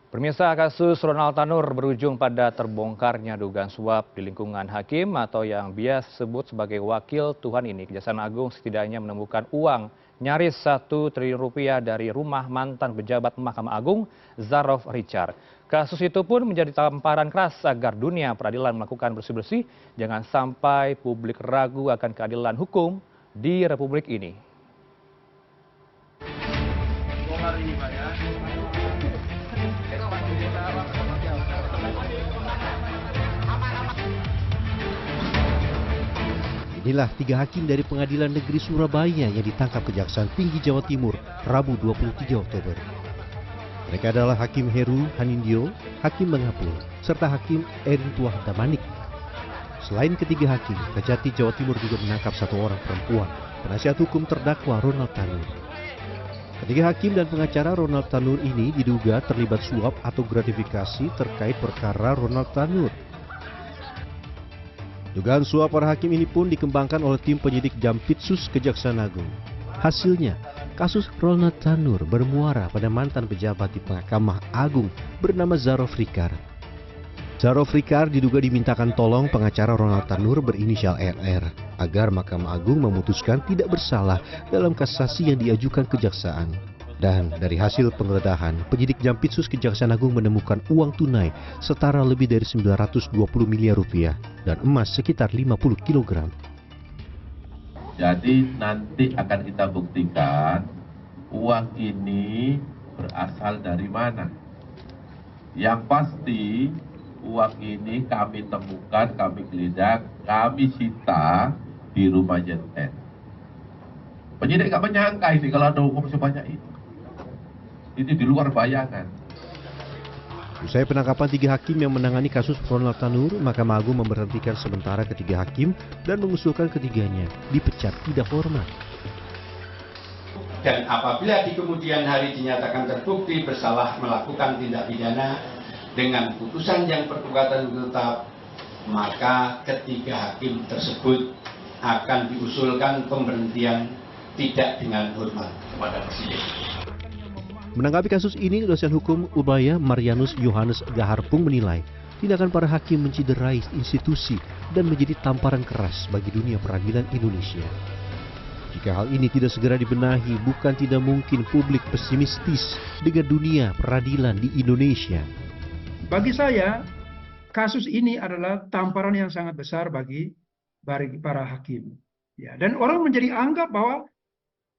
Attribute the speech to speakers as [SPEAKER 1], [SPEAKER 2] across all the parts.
[SPEAKER 1] Pemirsa, kasus Ronald Tanur berujung pada terbongkarnya dugaan suap di lingkungan hakim atau yang biasa disebut sebagai wakil Tuhan ini. Kejaksaan Agung setidaknya menemukan uang nyaris 1 triliun rupiah dari rumah mantan pejabat Mahkamah Agung Zarov Richard. Kasus itu pun menjadi tamparan keras agar dunia peradilan melakukan bersih-bersih, jangan sampai publik ragu akan keadilan hukum di Republik ini.
[SPEAKER 2] Inilah 3 hakim dari Pengadilan Negeri Surabaya yang ditangkap Kejaksaan Tinggi Jawa Timur Rabu 23 Oktober. Mereka adalah Hakim Heru Hanindyo, Hakim Mangapul, serta Hakim Erin Tuah Damanik. Selain ketiga hakim, Kejati Jawa Timur juga menangkap 1 orang perempuan, penasihat hukum terdakwa Ronald Tanur. Ketiga hakim dan pengacara Ronald Tanur ini diduga terlibat suap atau gratifikasi terkait perkara Ronald Tanur. Dugaan suap para hakim ini pun dikembangkan oleh tim penyidik Jampitsus Kejaksaan Agung. Hasilnya, kasus Ronald Tanur bermuara pada mantan pejabat di Mahkamah Agung bernama Zarov Richard. Zarov Richard diduga dimintakan tolong pengacara Ronald Tanur berinisial RR agar Mahkamah Agung memutuskan tidak bersalah dalam kasasi yang diajukan kejaksaan. Dan dari hasil penggeledahan, penyidik Jampitsus Kejaksaan Agung menemukan uang tunai setara lebih dari 920 miliar rupiah dan emas sekitar 50 kg.
[SPEAKER 3] Jadi nanti akan kita buktikan uang ini berasal dari mana. Yang pasti uang ini kami temukan, kami geledah, kami sita di rumah JN. Penyidik gak menyangka ini kalau ada hukum sebanyak ini. Ini di luar bayangan.
[SPEAKER 2] Usai penangkapan 3 hakim yang menangani kasus Ronald Tanur, Mahkamah Agung memberhentikan sementara ketiga hakim dan mengusulkan ketiganya dipecat tidak hormat.
[SPEAKER 4] Dan apabila di kemudian hari dinyatakan terbukti bersalah melakukan tindak pidana dengan putusan yang berkekuatan tetap, maka ketiga hakim tersebut akan diusulkan pemberhentian tidak dengan hormat kepada Presiden.
[SPEAKER 2] Menanggapi kasus ini, dosen hukum Ubaya Marianus Yohanes Gaharpung menilai tindakan para hakim menciderai institusi dan menjadi tamparan keras bagi dunia peradilan Indonesia. Jika hal ini tidak segera dibenahi, bukan tidak mungkin publik pesimistis dengan dunia peradilan di Indonesia.
[SPEAKER 5] Bagi saya, kasus ini adalah tamparan yang sangat besar bagi para hakim. Ya, dan orang menjadi anggap bahwa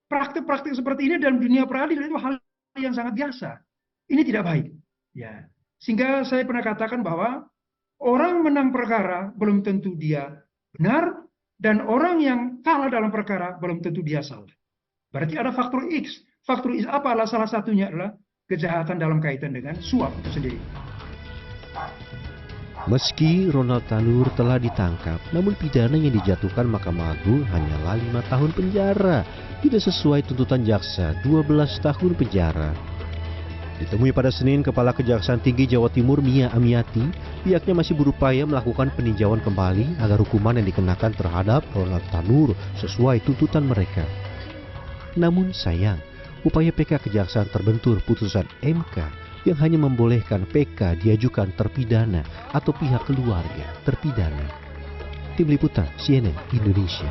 [SPEAKER 5] praktik-praktik seperti ini dalam dunia peradilan itu hal yang sangat biasa. Ini tidak baik. Ya. Sehingga saya pernah katakan bahwa orang menang perkara belum tentu dia benar, dan orang yang kalah dalam perkara belum tentu dia salah. Berarti ada faktor X. Faktor X apa? Salah satunya adalah kejahatan dalam kaitan dengan suap itu sendiri.
[SPEAKER 2] Meski Ronald Tanur telah ditangkap, namun pidana yang dijatuhkan Mahkamah Agung hanyalah 5 tahun penjara. Tidak sesuai tuntutan jaksa, 12 tahun penjara. Ditemui pada Senin, Kepala Kejaksaan Tinggi Jawa Timur Mia Amiati, pihaknya masih berupaya melakukan peninjauan kembali agar hukuman yang dikenakan terhadap Ronald Tanur sesuai tuntutan mereka. Namun sayang, upaya PK Kejaksaan terbentur putusan MK yang hanya membolehkan PK diajukan terpidana atau pihak keluarga terpidana. Tim Liputan CNN Indonesia.